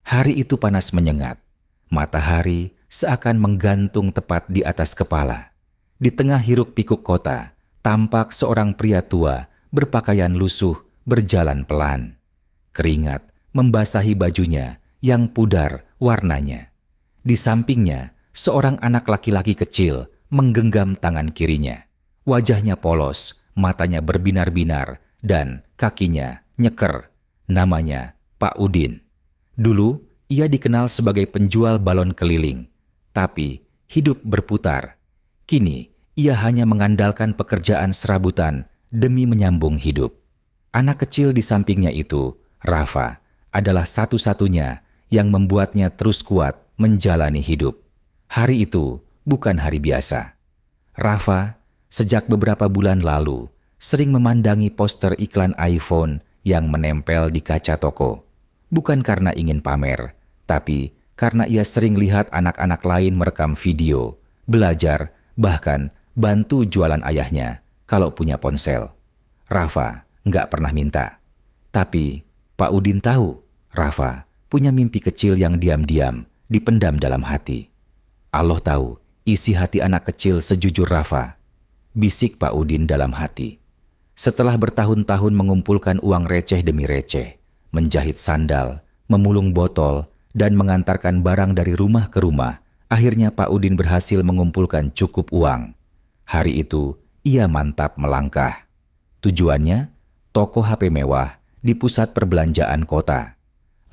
Hari itu panas menyengat. Matahari seakan menggantung tepat di atas kepala. Di tengah hiruk-pikuk kota, tampak seorang pria tua berpakaian lusuh berjalan pelan. Keringat membasahi bajunya yang pudar warnanya. Di sampingnya, seorang anak laki-laki kecil menggenggam tangan kirinya. Wajahnya polos, matanya berbinar-binar, dan kakinya nyeker. Namanya Pak Udin. Dulu, ia dikenal sebagai penjual balon keliling. Tapi, hidup berputar. Kini, ia hanya mengandalkan pekerjaan serabutan demi menyambung hidup. Anak kecil di sampingnya itu, Rafa, adalah satu-satunya yang membuatnya terus kuat menjalani hidup. Hari itu bukan hari biasa. Rafa, sejak beberapa bulan lalu, sering memandangi poster iklan iPhone yang menempel di kaca toko. Bukan karena ingin pamer, tapi karena ia sering lihat anak-anak lain merekam video, belajar, bahkan bantu jualan ayahnya kalau punya ponsel. Rafa nggak pernah minta. Tapi Pak Udin tahu Rafa punya mimpi kecil yang diam-diam dipendam dalam hati. Allah tahu isi hati anak kecil sejujur Rafa. Bisik Pak Udin dalam hati. Setelah bertahun-tahun mengumpulkan uang receh demi receh, menjahit sandal, memulung botol, dan mengantarkan barang dari rumah ke rumah, akhirnya Pak Udin berhasil mengumpulkan cukup uang. Hari itu, ia mantap melangkah. Tujuannya, toko HP mewah di pusat perbelanjaan kota.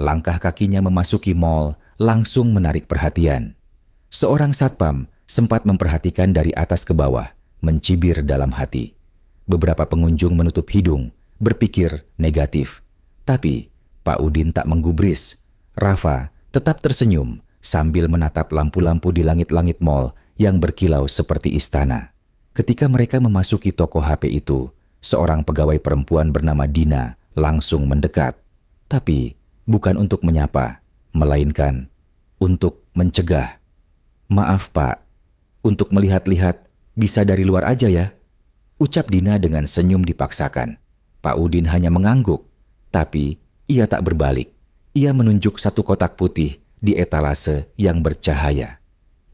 Langkah kakinya memasuki mal langsung menarik perhatian. Seorang satpam sempat memperhatikan dari atas ke bawah, mencibir dalam hati. Beberapa pengunjung menutup hidung, berpikir negatif. Tapi Pak Udin tak menggubris. Rafa tetap tersenyum sambil menatap lampu-lampu di langit-langit mal yang berkilau seperti istana. Ketika mereka memasuki toko HP itu, seorang pegawai perempuan bernama Dina langsung mendekat. Tapi bukan untuk menyapa, melainkan untuk mencegah. "Maaf Pak, untuk melihat-lihat bisa dari luar aja ya," ucap Dina dengan senyum dipaksakan. Pak Udin hanya mengangguk, tapi ia tak berbalik. Ia menunjuk satu kotak putih di etalase yang bercahaya.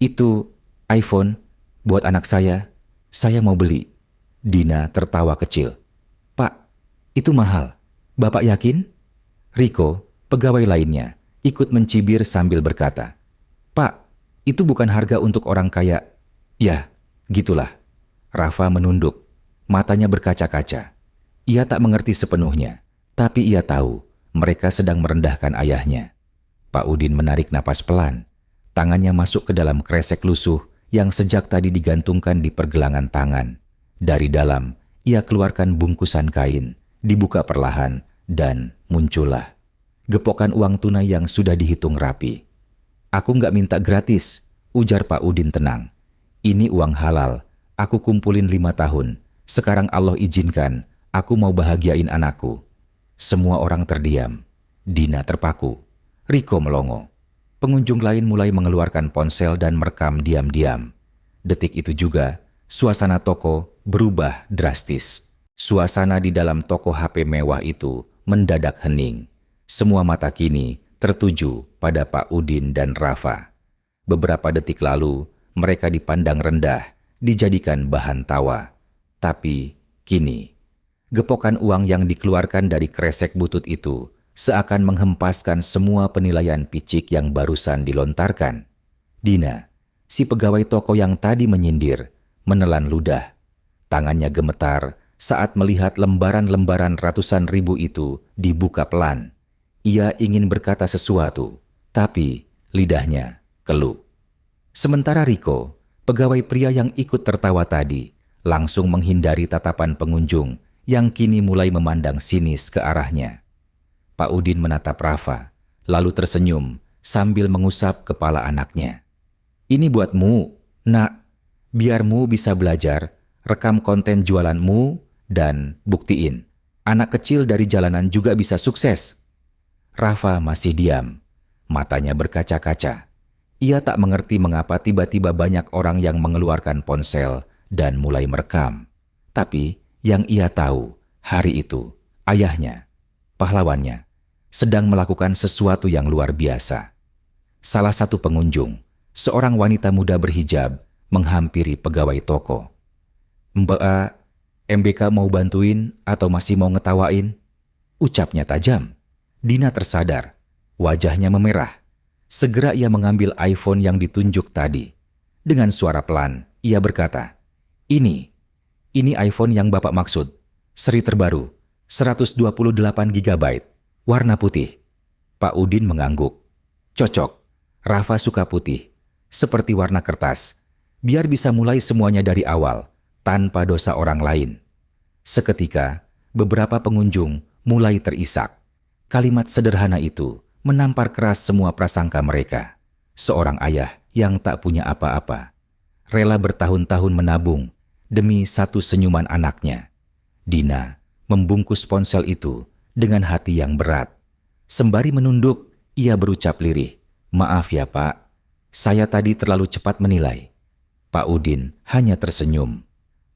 "Itu iPhone buat anak saya mau beli." Dina tertawa kecil. "Pak, itu mahal. Bapak yakin?" Riko, pegawai lainnya, ikut mencibir sambil berkata, "Pak, itu bukan harga untuk orang kaya." "Ya, gitulah." Rafa menunduk, matanya berkaca-kaca. Ia tak mengerti sepenuhnya, tapi ia tahu mereka sedang merendahkan ayahnya. Pak Udin menarik napas pelan. Tangannya masuk ke dalam kresek lusuh yang sejak tadi digantungkan di pergelangan tangan. Dari dalam, ia keluarkan bungkusan kain, dibuka perlahan, dan muncullah gepokan uang tunai yang sudah dihitung rapi. "Aku nggak minta gratis," ujar Pak Udin tenang. "Ini uang halal, aku kumpulin 5 tahun. Sekarang Allah izinkan, aku mau bahagiain anakku." Semua orang terdiam. Dina terpaku. Riko melongo. Pengunjung lain mulai mengeluarkan ponsel dan merekam diam-diam. Detik itu juga, suasana toko berubah drastis. Suasana di dalam toko HP mewah itu mendadak hening. Semua mata kini tertuju pada Pak Udin dan Rafa. Beberapa detik lalu, mereka dipandang rendah, dijadikan bahan tawa. Tapi kini, gepokan uang yang dikeluarkan dari kresek butut itu seakan menghempaskan semua penilaian picik yang barusan dilontarkan. Dina, si pegawai toko yang tadi menyindir, menelan ludah. Tangannya gemetar saat melihat lembaran-lembaran ratusan ribu itu dibuka pelan. Ia ingin berkata sesuatu, tapi lidahnya keluh. Sementara Riko, pegawai pria yang ikut tertawa tadi, langsung menghindari tatapan pengunjung yang kini mulai memandang sinis ke arahnya. Pak Udin menatap Rafa, lalu tersenyum sambil mengusap kepala anaknya. "Ini buatmu, nak. Biarmu bisa belajar, rekam konten jualanmu, dan buktiin. Anak kecil dari jalanan juga bisa sukses." Rafa masih diam, matanya berkaca-kaca. Ia tak mengerti mengapa tiba-tiba banyak orang yang mengeluarkan ponsel dan mulai merekam. Tapi yang ia tahu, hari itu, ayahnya, pahlawannya, sedang melakukan sesuatu yang luar biasa. Salah satu pengunjung, seorang wanita muda berhijab, menghampiri pegawai toko. "Mbak, MBK mau bantuin atau masih mau ngetawain?" Ucapnya tajam. Dina tersadar, wajahnya memerah. Segera ia mengambil iPhone yang ditunjuk tadi. Dengan suara pelan, ia berkata, Ini iPhone yang Bapak maksud. Seri terbaru, 128 GB, warna putih." Pak Udin mengangguk. "Cocok, Rafa suka putih, seperti warna kertas. Biar bisa mulai semuanya dari awal, tanpa dosa orang lain." Seketika, beberapa pengunjung mulai terisak. Kalimat sederhana itu menampar keras semua prasangka mereka. Seorang ayah yang tak punya apa-apa, rela bertahun-tahun menabung demi satu senyuman anaknya. Dina membungkus ponsel itu dengan hati yang berat. Sembari menunduk, ia berucap lirih, "Maaf ya Pak, saya tadi terlalu cepat menilai." Pak Udin hanya tersenyum.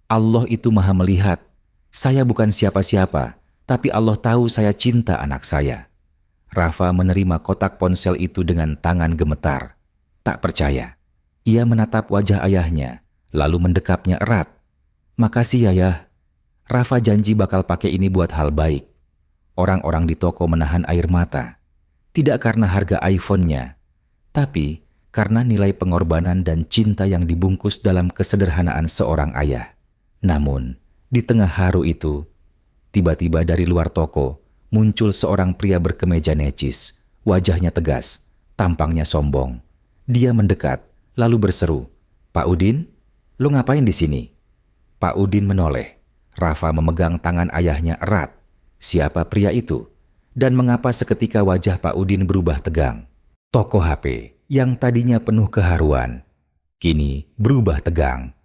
"Allah itu maha melihat. Saya bukan siapa-siapa, tapi Allah tahu saya cinta anak saya." Rafa menerima kotak ponsel itu dengan tangan gemetar. Tak percaya. Ia menatap wajah ayahnya, lalu mendekapnya erat. "Makasih Ayah. Rafa janji bakal pakai ini buat hal baik." Orang-orang di toko menahan air mata. Tidak karena harga iPhone-nya, tapi karena nilai pengorbanan dan cinta yang dibungkus dalam kesederhanaan seorang ayah. Namun, di tengah haru itu, tiba-tiba dari luar toko muncul seorang pria berkemeja necis. Wajahnya tegas, tampangnya sombong. Dia mendekat, lalu berseru, "Pak Udin, lo ngapain di sini?" Pak Udin menoleh. Rafa memegang tangan ayahnya erat. Siapa pria itu? Dan mengapa seketika wajah Pak Udin berubah tegang? Toko HP yang tadinya penuh keharuan, kini berubah tegang.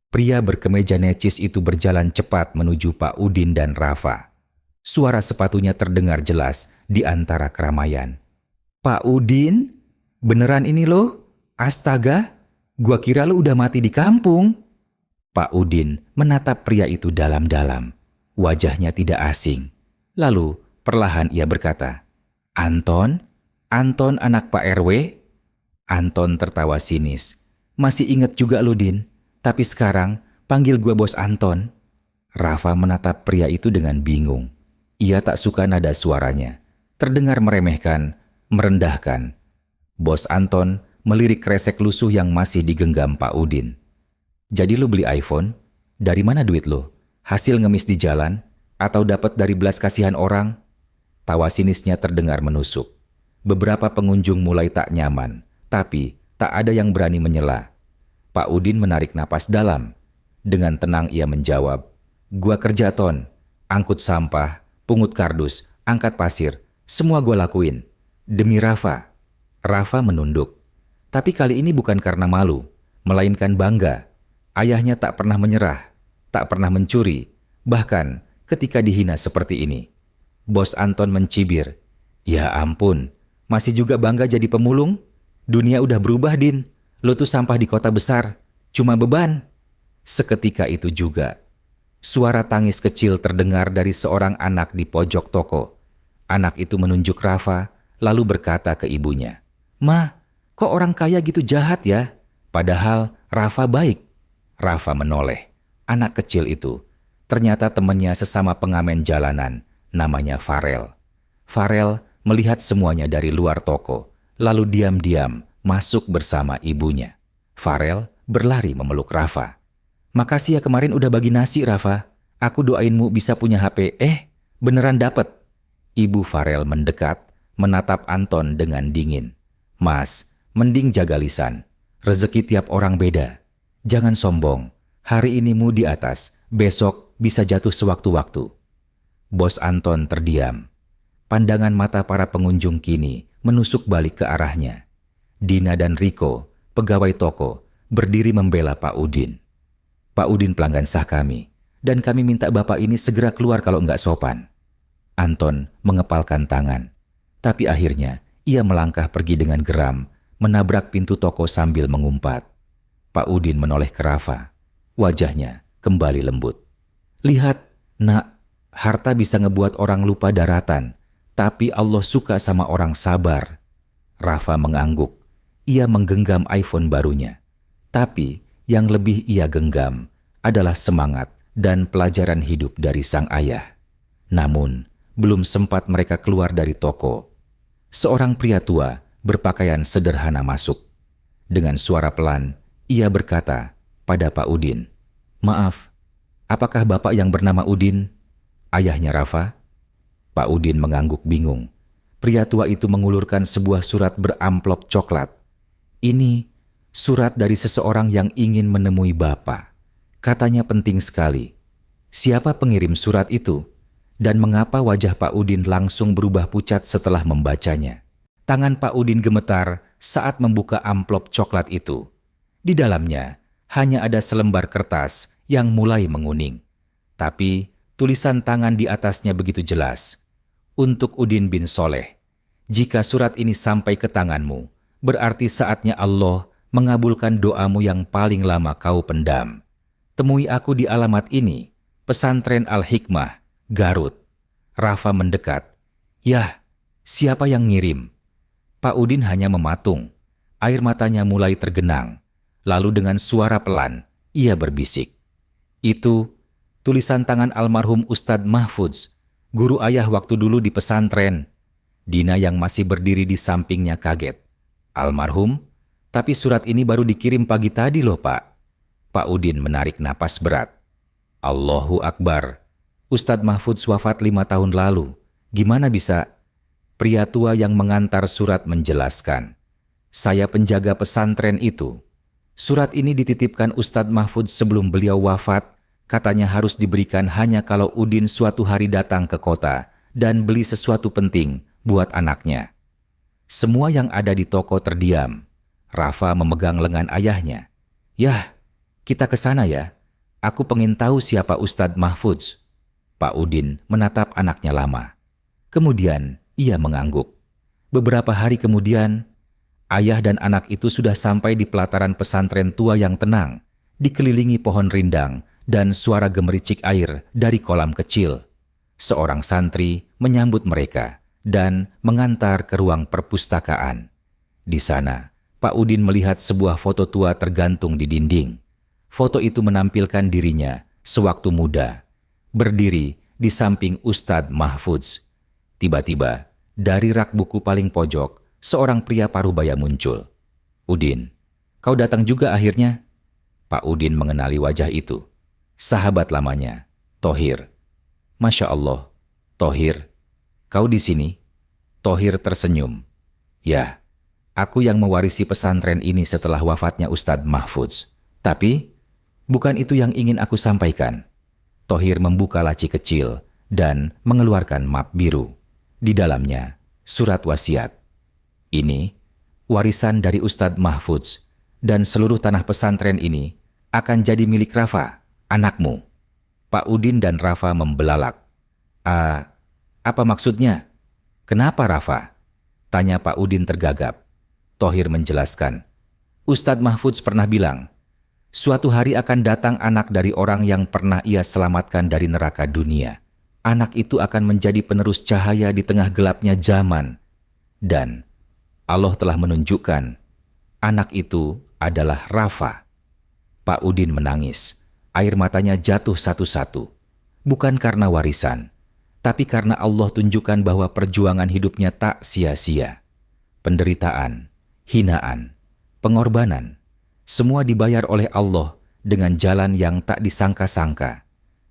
Pria berkemeja necis itu berjalan cepat menuju Pak Udin dan Rafa. Suara sepatunya terdengar jelas di antara keramaian. "Pak Udin, beneran ini lo? Astaga, gua kira lo udah mati di kampung." Pak Udin menatap pria itu dalam-dalam. Wajahnya tidak asing. Lalu perlahan ia berkata, Anton anak Pak RW?" Anton tertawa sinis. "Masih inget juga lo Din, tapi sekarang panggil gua Bos Anton." Rafa menatap pria itu dengan bingung. Ia tak suka nada suaranya. Terdengar meremehkan, merendahkan. Bos Anton melirik kresek lusuh yang masih digenggam Pak Udin. "Jadi lu beli iPhone? Dari mana duit lu? Hasil ngemis di jalan? Atau dapat dari belas kasihan orang?" Tawa sinisnya terdengar menusuk. Beberapa pengunjung mulai tak nyaman, tapi tak ada yang berani menyela. Pak Udin menarik napas dalam. Dengan tenang ia menjawab, "Gua kerja Ton, angkut sampah, pungut kardus, angkat pasir, semua gue lakuin. Demi Rafa." Rafa menunduk. Tapi kali ini bukan karena malu, melainkan bangga. Ayahnya tak pernah menyerah, tak pernah mencuri, bahkan ketika dihina seperti ini. Bos Anton mencibir, "Ya ampun, masih juga bangga jadi pemulung? Dunia udah berubah Din, lo tuh sampah di kota besar, cuma beban." Seketika itu juga, suara tangis kecil terdengar dari seorang anak di pojok toko. Anak itu menunjuk Rafa, lalu berkata ke ibunya, "Ma, kok orang kaya gitu jahat ya? Padahal Rafa baik." Rafa menoleh. Anak kecil itu ternyata temannya sesama pengamen jalanan, namanya Farel. Farel melihat semuanya dari luar toko, lalu diam-diam masuk bersama ibunya. Farel berlari memeluk Rafa. "Makasih ya kemarin udah bagi nasi Rafa. Aku doainmu bisa punya HP." Beneran dapet." Ibu Farel mendekat, menatap Anton dengan dingin. "Mas, mending jaga lisan. Rezeki tiap orang beda. Jangan sombong. Hari ini mu di atas, besok bisa jatuh sewaktu-waktu." Bos Anton terdiam. Pandangan mata para pengunjung kini menusuk balik ke arahnya. Dina dan Riko, pegawai toko, berdiri membela Pak Udin. "Pak Udin pelanggan sah kami, dan kami minta Bapak ini segera keluar kalau nggak sopan." Anton mengepalkan tangan, tapi akhirnya ia melangkah pergi dengan geram, menabrak pintu toko sambil mengumpat. Pak Udin menoleh ke Rafa. Wajahnya kembali lembut. "Lihat, Nak, harta bisa ngebuat orang lupa daratan, Tapi Allah suka sama orang sabar. Rafa mengangguk. Ia menggenggam iPhone barunya. Tapi yang lebih ia genggam adalah semangat dan pelajaran hidup dari sang ayah. Namun, belum sempat mereka keluar dari toko, seorang pria tua berpakaian sederhana masuk. Dengan suara pelan, ia berkata pada Pak Udin, "Maaf, apakah Bapak yang bernama Udin?" Ayahnya Rafa. Pak Udin mengangguk bingung. Pria tua itu mengulurkan sebuah surat beramplop coklat. "Ini surat dari seseorang yang ingin menemui Bapak. Katanya penting sekali." "Siapa pengirim surat itu? Dan mengapa wajah Pak Udin langsung berubah pucat setelah membacanya?" Tangan Pak Udin gemetar saat membuka amplop coklat itu. Di dalamnya hanya ada selembar kertas yang mulai menguning. Tapi tulisan tangan di atasnya begitu jelas. "Untuk Udin bin Soleh, jika surat ini sampai ke tanganmu, berarti saatnya Allah mengabulkan doamu yang paling lama kau pendam. Temui aku di alamat ini, Pesantren Al-Hikmah, Garut." Rafa mendekat. "Yah, siapa yang ngirim?" Pak Udin hanya mematung. Air matanya mulai tergenang. Lalu dengan suara pelan, ia berbisik, "Itu tulisan tangan almarhum Ustadz Mahfudz, guru ayah waktu dulu di pesantren." Dina yang masih berdiri di sampingnya kaget. "Almarhum? Tapi surat ini baru dikirim pagi tadi loh, Pak." Pak Udin menarik napas berat. "Allahu Akbar. Ustadz Mahfudz wafat 5 tahun lalu. Gimana bisa?" Pria tua yang mengantar surat menjelaskan, "Saya penjaga pesantren itu. Surat ini dititipkan Ustadz Mahfudz sebelum beliau wafat. Katanya harus diberikan hanya kalau Udin suatu hari datang ke kota dan beli sesuatu penting buat anaknya." Semua yang ada di toko terdiam. Rafa memegang lengan ayahnya. "Yah, kita ke sana ya. Aku pengen tahu siapa Ustadz Mahfudz." Pak Udin menatap anaknya lama. Kemudian ia mengangguk. Beberapa hari kemudian, ayah dan anak itu sudah sampai di pelataran pesantren tua yang tenang, dikelilingi pohon rindang dan suara gemericik air dari kolam kecil. Seorang santri menyambut mereka dan mengantar ke ruang perpustakaan. Di sana, Pak Udin melihat sebuah foto tua tergantung di dinding. Foto itu menampilkan dirinya sewaktu muda, berdiri di samping Ustadz Mahfudz. Tiba-tiba, dari rak buku paling pojok, seorang pria parubaya muncul. "Udin, kau datang juga akhirnya?" Pak Udin mengenali wajah itu. Sahabat lamanya, Thohir. "Masya Allah, Thohir, kau di sini?" Thohir tersenyum. "Ya, aku yang mewarisi pesantren ini setelah wafatnya Ustadz Mahfudz. Tapi, bukan itu yang ingin aku sampaikan." Thohir membuka laci kecil dan mengeluarkan map biru. Di dalamnya, surat wasiat. "Ini warisan dari Ustadz Mahfudz, dan seluruh tanah pesantren ini akan jadi milik Rafa, anakmu." Pak Udin dan Rafa membelalak. Apa maksudnya? Kenapa Rafa?" tanya Pak Udin tergagap. Thohir menjelaskan, "Ustadz Mahfudz pernah bilang, suatu hari akan datang anak dari orang yang pernah ia selamatkan dari neraka dunia. Anak itu akan menjadi penerus cahaya di tengah gelapnya zaman. Dan Allah telah menunjukkan anak itu adalah Rafa." Pak Udin menangis. Air matanya jatuh satu-satu. Bukan karena warisan, tapi karena Allah tunjukkan bahwa perjuangan hidupnya tak sia-sia. Penderitaan, hinaan, pengorbanan, semua dibayar oleh Allah dengan jalan yang tak disangka-sangka.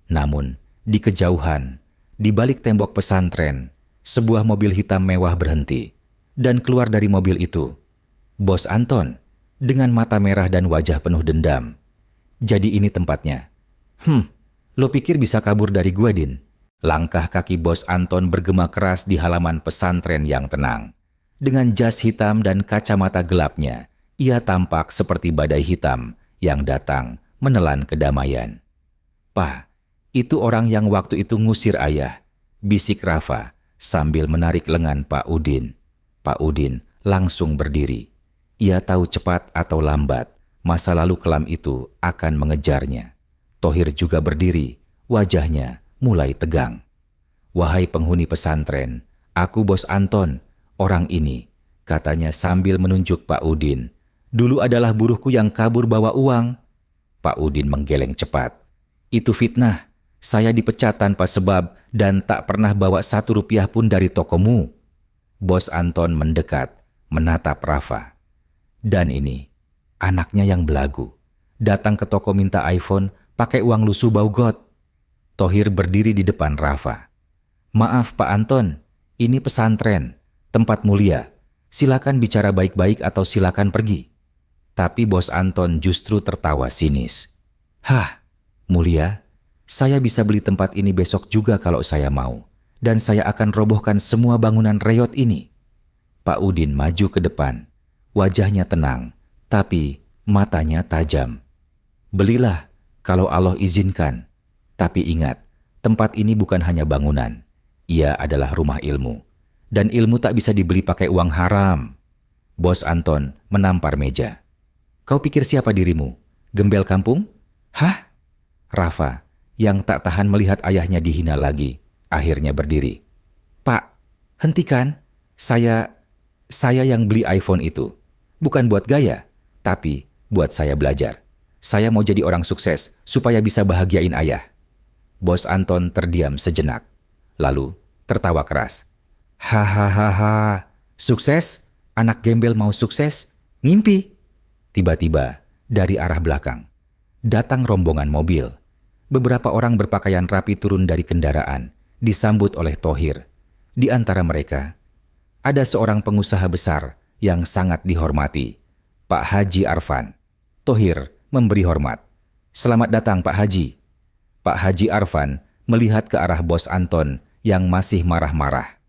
Namun, di kejauhan, di balik tembok pesantren, sebuah mobil hitam mewah berhenti. Dan keluar dari mobil itu, Bos Anton, dengan mata merah dan wajah penuh dendam. "Jadi ini tempatnya." Lo pikir bisa kabur dari gue, Din?" Langkah kaki Bos Anton bergema keras di halaman pesantren yang tenang. Dengan jas hitam dan kacamata gelapnya, ia tampak seperti badai hitam yang datang menelan kedamaian. "Pak, itu orang yang waktu itu ngusir ayah," bisik Rafa sambil menarik lengan Pak Udin. Pak Udin langsung berdiri. Ia tahu cepat atau lambat, masa lalu kelam itu akan mengejarnya. Thohir juga berdiri, wajahnya mulai tegang. "Wahai penghuni pesantren, Aku Bos Anton, orang ini, katanya sambil menunjuk Pak Udin. Dulu adalah buruhku yang kabur bawa uang. Pak Udin menggeleng cepat. Itu fitnah. Saya dipecat tanpa sebab dan tak pernah bawa 1 rupiah pun dari tokomu. Bos Anton mendekat, menatap Rafa. Dan ini, anaknya yang belagu. Datang ke toko minta iPhone pakai uang lusuh bau got. Thohir berdiri di depan Rafa. Maaf Pak Anton, ini pesantren, tempat mulia. Silakan bicara baik-baik atau silakan pergi. Tapi Bos Anton justru tertawa sinis. Hah, mulia, saya bisa beli tempat ini besok juga kalau saya mau. Dan saya akan robohkan semua bangunan reyot ini. Pak Udin maju ke depan. Wajahnya tenang, tapi matanya tajam. Belilah kalau Allah izinkan. Tapi ingat, tempat ini bukan hanya bangunan. Ia adalah rumah ilmu. Dan ilmu tak bisa dibeli pakai uang haram. Bos Anton menampar meja. Kau pikir siapa dirimu? Gembel kampung? Hah? Rafa, yang tak tahan melihat ayahnya dihina lagi, akhirnya berdiri. Pak, hentikan. Saya yang beli iPhone itu. Bukan buat gaya, tapi buat saya belajar. Saya mau jadi orang sukses supaya bisa bahagiain ayah. Bos Anton terdiam sejenak. Lalu tertawa keras. Hahaha, sukses? Anak gembel mau sukses? Ngimpi. Tiba-tiba dari arah belakang datang rombongan mobil. Beberapa orang berpakaian rapi turun dari kendaraan, disambut oleh Thohir. Di antara mereka ada seorang pengusaha besar yang sangat dihormati, Pak Haji Arfan. Thohir memberi hormat. Selamat datang Pak Haji. Pak Haji Arfan melihat ke arah Bos Anton yang masih marah-marah.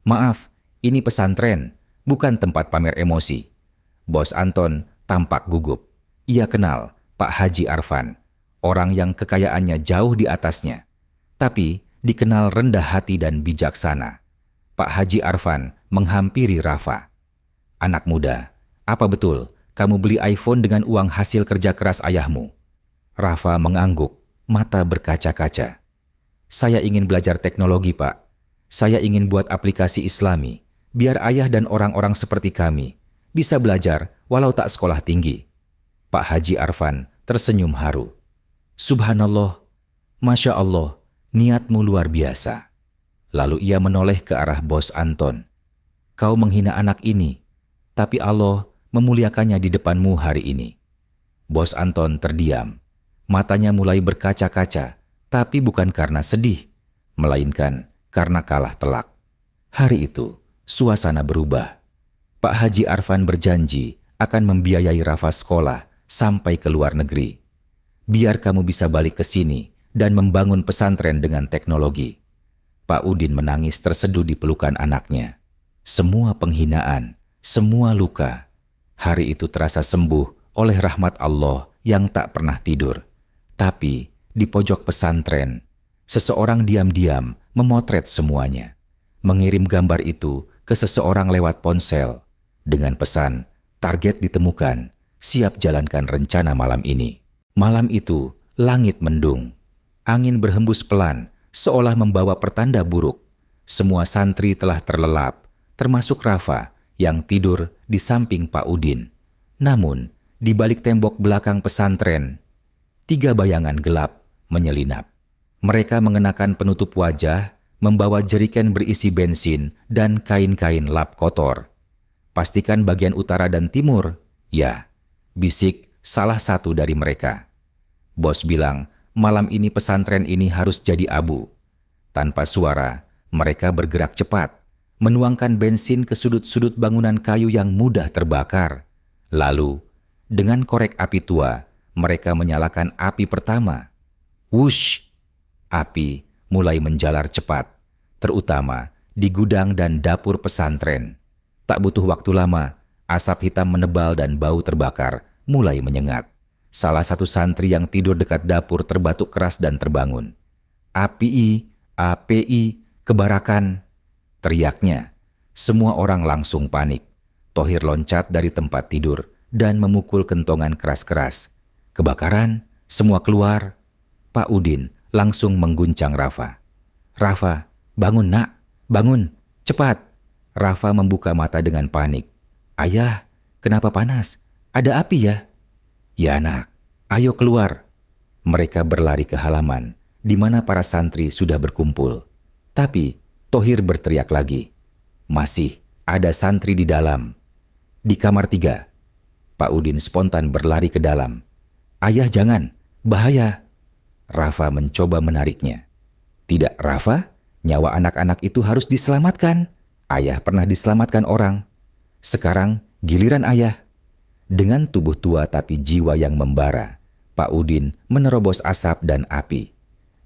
Maaf, ini pesantren, bukan tempat pamer emosi. Bos Anton tampak gugup. Ia kenal Pak Haji Arfan, orang yang kekayaannya jauh di atasnya, tapi dikenal rendah hati dan bijaksana. Pak Haji Arfan menghampiri Rafa. Anak muda, apa betul kamu beli iPhone dengan uang hasil kerja keras ayahmu? Rafa mengangguk, mata berkaca-kaca. Saya ingin belajar teknologi, Pak. Saya ingin buat aplikasi Islami, biar ayah dan orang-orang seperti kami bisa belajar walau tak sekolah tinggi. Pak Haji Arfan tersenyum haru. Subhanallah, Masya Allah, niatmu luar biasa. Lalu ia menoleh ke arah Bos Anton. Kau menghina anak ini, tapi Allah memuliakannya di depanmu hari ini. Bos Anton terdiam. Matanya mulai berkaca-kaca, tapi bukan karena sedih, melainkan karena kalah telak. Hari itu, suasana berubah. Pak Haji Arfan berjanji akan membiayai Rafa sekolah sampai ke luar negeri. Biar kamu bisa balik ke sini dan membangun pesantren dengan teknologi. Pak Udin menangis terseduh di pelukan anaknya. Semua penghinaan, semua luka, hari itu terasa sembuh oleh rahmat Allah yang tak pernah tidur. Tapi di pojok pesantren, seseorang diam-diam memotret semuanya. Mengirim gambar itu ke seseorang lewat ponsel dengan pesan, target ditemukan, siap jalankan rencana malam ini. Malam itu, langit mendung. Angin berhembus pelan, seolah membawa pertanda buruk. Semua santri telah terlelap, termasuk Rafa yang tidur di samping Pak Udin. Namun, di balik tembok belakang pesantren, 3 bayangan gelap menyelinap. Mereka mengenakan penutup wajah, membawa jeriken berisi bensin dan kain-kain lap kotor. Pastikan bagian utara dan timur, ya, bisik salah satu dari mereka. Bos bilang, malam ini pesantren ini harus jadi abu. Tanpa suara, mereka bergerak cepat, menuangkan bensin ke sudut-sudut bangunan kayu yang mudah terbakar. Lalu, dengan korek api tua, mereka menyalakan api pertama. Wush! Api mulai menjalar cepat, terutama di gudang dan dapur pesantren. Tak butuh waktu lama, asap hitam menebal dan bau terbakar mulai menyengat. Salah satu santri yang tidur dekat dapur terbatuk keras dan terbangun. API, API, kebarakan, teriaknya. Semua orang langsung panik. Thohir loncat dari tempat tidur dan memukul kentongan keras-keras. Kebakaran, semua keluar. Pak Udin langsung mengguncang Rafa. Rafa, bangun nak, bangun. Cepat! Rafa membuka mata dengan panik. Ayah, kenapa panas? Ada api ya? Ya anak, ayo keluar. Mereka berlari ke halaman, di mana para santri sudah berkumpul. Tapi Thohir berteriak lagi. Masih ada santri di dalam. Di kamar 3. Pak Udin spontan berlari ke dalam. Ayah jangan, bahaya. Rafa mencoba menariknya. Tidak Rafa, nyawa anak-anak itu harus diselamatkan. Ayah pernah diselamatkan orang. Sekarang giliran ayah. Dengan tubuh tua tapi jiwa yang membara, Pak Udin menerobos asap dan api.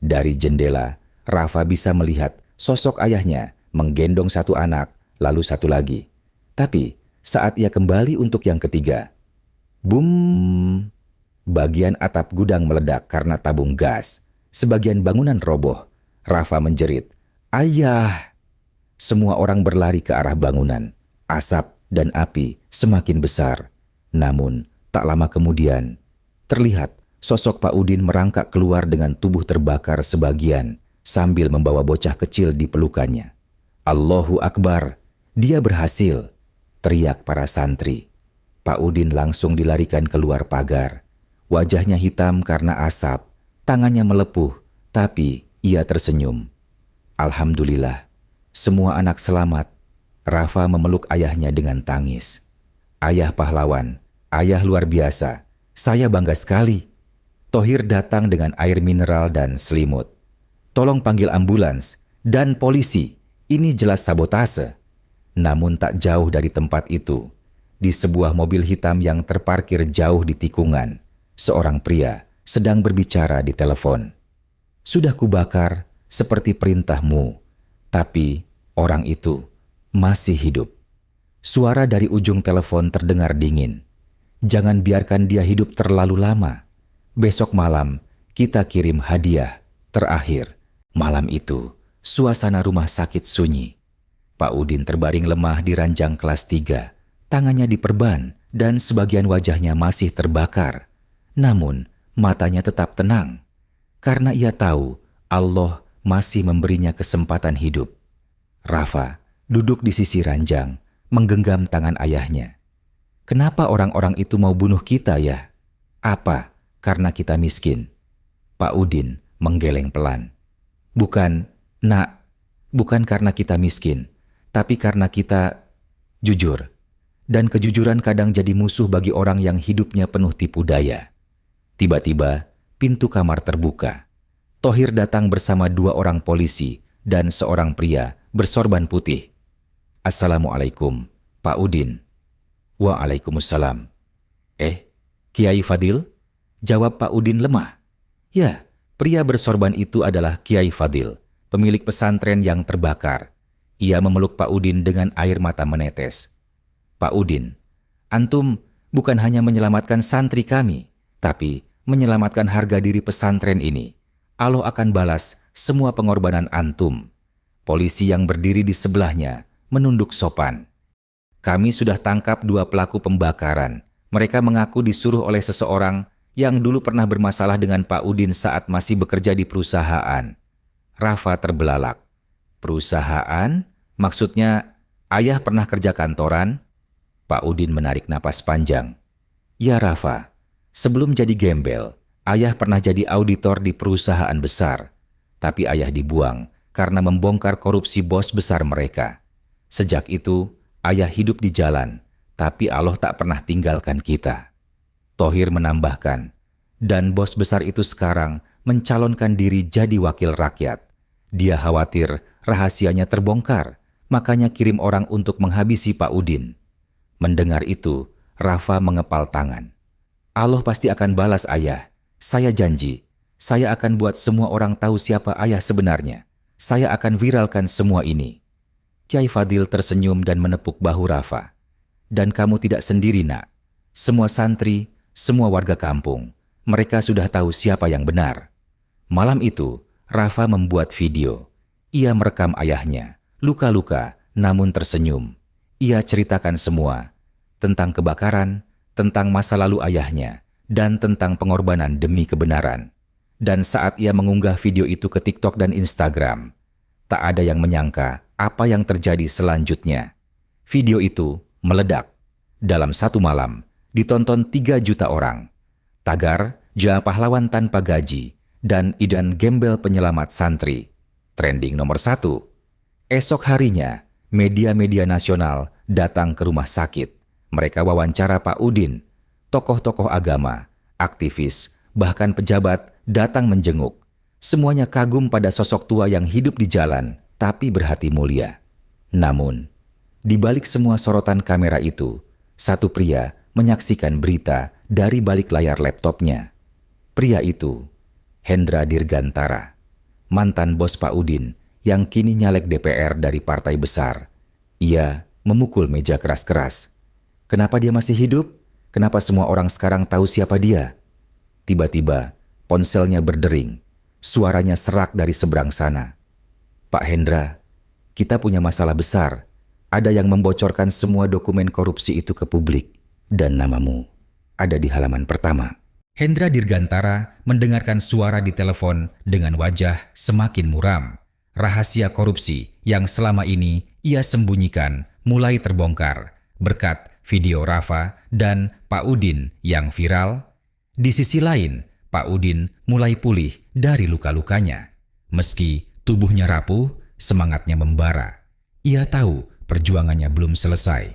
Dari jendela, Rafa bisa melihat sosok ayahnya menggendong satu anak, lalu satu lagi. Tapi saat ia kembali untuk yang ketiga, bum! Bagian atap gudang meledak karena tabung gas. Sebagian bangunan roboh. Rafa menjerit, "Ayah!" Semua orang berlari ke arah bangunan. Asap dan api semakin besar. Namun, tak lama kemudian, terlihat sosok Pak Udin merangkak keluar dengan tubuh terbakar sebagian sambil membawa bocah kecil di pelukannya. Allahu Akbar, dia berhasil, teriak para santri. Pak Udin langsung dilarikan keluar pagar. Wajahnya hitam karena asap, tangannya melepuh, tapi ia tersenyum. Alhamdulillah, semua anak selamat. Rafa memeluk ayahnya dengan tangis. Ayah pahlawan, ayah luar biasa. Saya bangga sekali. Thohir datang dengan air mineral dan selimut. Tolong panggil ambulans dan polisi. Ini jelas sabotase. Namun tak jauh dari tempat itu, di sebuah mobil hitam yang terparkir jauh di tikungan, seorang pria sedang berbicara di telepon. Sudah kubakar seperti perintahmu, tapi orang itu masih hidup. Suara dari ujung telepon terdengar dingin. Jangan biarkan dia hidup terlalu lama. Besok malam kita kirim hadiah terakhir. Malam itu, suasana rumah sakit sunyi. Pak Udin terbaring lemah di ranjang kelas 3. Tangannya diperban dan sebagian wajahnya masih terbakar. Namun, matanya tetap tenang. Karena ia tahu Allah masih memberinya kesempatan hidup. Rafa duduk di sisi ranjang, menggenggam tangan ayahnya. Kenapa orang-orang itu mau bunuh kita ya? Apa? Karena kita miskin? Pak Udin menggeleng pelan. Bukan, nak, bukan karena kita miskin, tapi karena kita jujur. Dan kejujuran kadang jadi musuh bagi orang yang hidupnya penuh tipu daya. Tiba-tiba, pintu kamar terbuka. Thohir datang bersama 2 orang polisi dan seorang pria bersorban putih. Assalamualaikum, Pak Udin. Waalaikumsalam. Kiai Fadil? Jawab Pak Udin lemah. Ya, pria bersorban itu adalah Kiai Fadil, pemilik pesantren yang terbakar. Ia memeluk Pak Udin dengan air mata menetes. Pak Udin, antum bukan hanya menyelamatkan santri kami, tapi menyelamatkan harga diri pesantren ini. Allah akan balas semua pengorbanan antum. Polisi yang berdiri di sebelahnya menunduk sopan. Kami sudah tangkap 2 pelaku pembakaran. Mereka mengaku disuruh oleh seseorang yang dulu pernah bermasalah dengan Pak Udin saat masih bekerja di perusahaan. Rafa terbelalak. Perusahaan? Maksudnya ayah pernah kerja kantoran? Pak Udin menarik napas panjang. Ya Rafa, sebelum jadi gembel, ayah pernah jadi auditor di perusahaan besar. Tapi ayah dibuang karena membongkar korupsi bos besar mereka. Sejak itu, ayah hidup di jalan, tapi Allah tak pernah tinggalkan kita. Thohir menambahkan, dan bos besar itu sekarang mencalonkan diri jadi wakil rakyat. Dia khawatir rahasianya terbongkar, makanya kirim orang untuk menghabisi Pak Udin. Mendengar itu, Rafa mengepal tangan. Allah pasti akan balas ayah. Saya janji, saya akan buat semua orang tahu siapa ayah sebenarnya. Saya akan viralkan semua ini. Kiai Fadil tersenyum dan menepuk bahu Rafa. Dan kamu tidak sendiri, nak. Semua santri, semua warga kampung, mereka sudah tahu siapa yang benar. Malam itu, Rafa membuat video. Ia merekam ayahnya, luka-luka namun tersenyum. Ia ceritakan semua, tentang kebakaran, tentang masa lalu ayahnya, dan tentang pengorbanan demi kebenaran. Dan saat ia mengunggah video itu ke TikTok dan Instagram, tak ada yang menyangka apa yang terjadi selanjutnya. Video itu meledak. Dalam satu malam, ditonton 3 juta orang. Tagar, Ja Pahlawan Tanpa Gaji, dan Idan Gembel Penyelamat Santri. Trending nomor 1. Esok harinya, media-media nasional datang ke rumah sakit. Mereka wawancara Pak Udin. Tokoh-tokoh agama, aktivis, bahkan pejabat datang menjenguk. Semuanya kagum pada sosok tua yang hidup di jalan, tapi berhati mulia. Namun, di balik semua sorotan kamera itu, satu pria menyaksikan berita dari balik layar laptopnya. Pria itu, Hendra Dirgantara, mantan bos Pak Udin yang kini nyalek DPR dari partai besar. Ia memukul meja keras-keras. Kenapa dia masih hidup? Kenapa semua orang sekarang tahu siapa dia? Tiba-tiba, ponselnya berdering. Suaranya serak dari seberang sana. Pak Hendra, kita punya masalah besar. Ada yang membocorkan semua dokumen korupsi itu ke publik. Dan namamu ada di halaman pertama. Hendra Dirgantara mendengarkan suara di telepon dengan wajah semakin muram. Rahasia korupsi yang selama ini ia sembunyikan mulai terbongkar berkat video Rafa dan Pak Udin yang viral. Di sisi lain, Pak Udin mulai pulih dari luka-lukanya. Meski tubuhnya rapuh, semangatnya membara. Ia tahu perjuangannya belum selesai.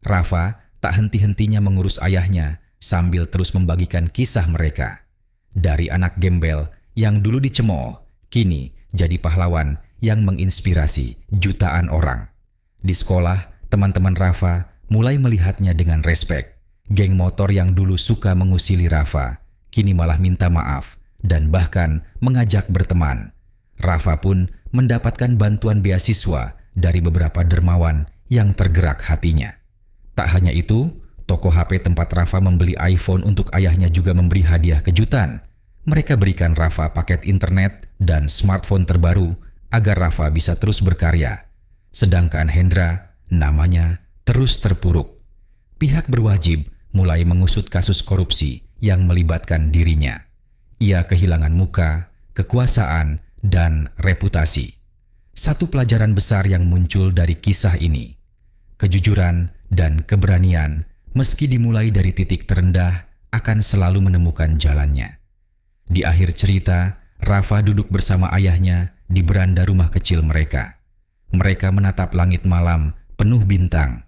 Rafa tak henti-hentinya mengurus ayahnya sambil terus membagikan kisah mereka. Dari anak gembel yang dulu dicemooh, kini jadi pahlawan yang menginspirasi jutaan orang. Di sekolah, teman-teman Rafa mulai melihatnya dengan respek. Geng motor yang dulu suka mengusili Rafa, kini malah minta maaf dan bahkan mengajak berteman. Rafa pun mendapatkan bantuan beasiswa dari beberapa dermawan yang tergerak hatinya. Tak hanya itu, toko HP tempat Rafa membeli iPhone untuk ayahnya juga memberi hadiah kejutan. Mereka berikan Rafa paket internet dan smartphone terbaru agar Rafa bisa terus berkarya. Sedangkan Hendra, namanya terus terpuruk. Pihak berwajib mulai mengusut kasus korupsi yang melibatkan dirinya. Ia kehilangan muka, kekuasaan, dan reputasi. Satu pelajaran besar yang muncul dari kisah ini. Kejujuran dan keberanian, meski dimulai dari titik terendah, akan selalu menemukan jalannya. Di akhir cerita, Rafa duduk bersama ayahnya di beranda rumah kecil mereka. Mereka menatap langit malam penuh bintang.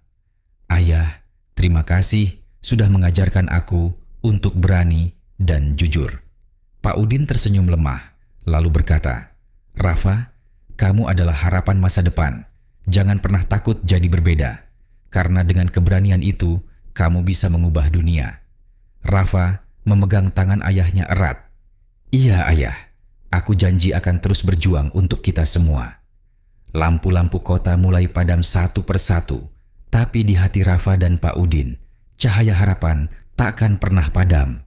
Ayah, terima kasih sudah mengajarkan aku untuk berani dan jujur. Pak Udin tersenyum lemah, lalu berkata, Rafa, kamu adalah harapan masa depan. Jangan pernah takut jadi berbeda. Karena dengan keberanian itu, kamu bisa mengubah dunia. Rafa memegang tangan ayahnya erat. Iya ayah, aku janji akan terus berjuang untuk kita semua. Lampu-lampu kota mulai padam satu persatu, tapi di hati Rafa dan Pak Udin, cahaya harapan takkan pernah padam.